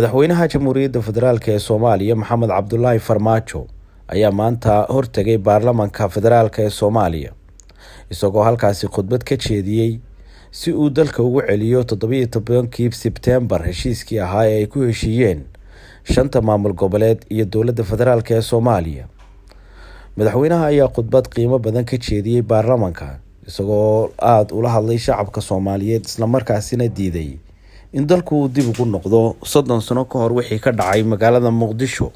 madaxweynaha jamhuuriyadda federaalk ee Soomaaliya Maxamed Cabdullaahi Farmaajo ayaa maanta hortagay baarlamaanka federaalk ee Soomaaliya isagoo halkaasi khudbad ka jeediyay si uu dalka ugu celiyo 17 Sebtembar heshiiskii ahaa ee ay ku heshiiyeen shanta maamul goboleed iyo dowladda federaalk ee Soomaaliya. Madaxweynaha ayaa khudbad qiimo badan ka jeediyay baarlamaanka isagoo aad ula hadlay shacabka Soomaaliyeed isla markaasina diiday in dalku uu dib ugu noqdo 30 sano ka hor wixii ka dhacay magaalada Muqdisho.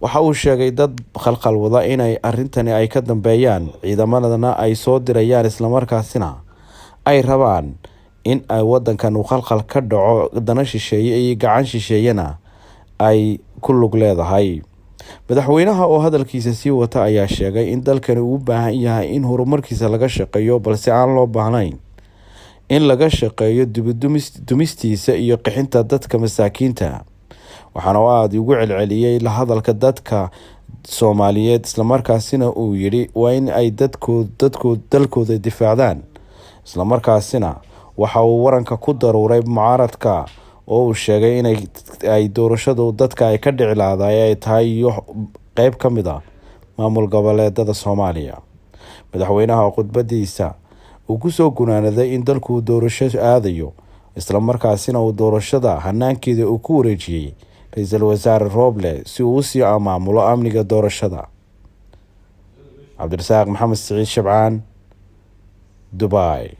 Waxa uu sheegay dad khalkhal wada inay arrintani ay ka dambeeyaan ciidamadana ay soo dirayaan isla markaasina ay rabaan in ay wadankan uu khalkhal ka dhaco dana shisheeye iyo gacan shisheeyana ay ku lug leedahay. Madaxweynaha oo hadalkiisa sii wata ayaa sheegay in dalkani uu u baahan yahay in horumarkiisa laga shaqeeyo balse aan loo baahnayn in laga shaqeeyo dumistiisa iyo qixinta dadka masaakiinta. Waxaana uu aad ugu celceliyay la hadalka dadka Soomaaliyeed isla markaasina uu yiri waa in ay dalkooda difaacdaan. Isla markaasina waxa uu waranka ku daruuray mucaaradka oo uu sheegay in ay doorashadu dadka ay ka dhicilaaday ay tahay qayb ka mid ah maamul goboleedada Soomaaliya. Madaxweynaha khudbadiisa uu ku soo gunaanaday in dalku doorasho aadayo isla markaasina uu doorashada hanaankeeda uu ku wareejiyay ra'iisul wasaare Roble si uu si maamulo amniga doorashada. Cabdirasaaq Maxamed Siciid Shabcaan, Dubai.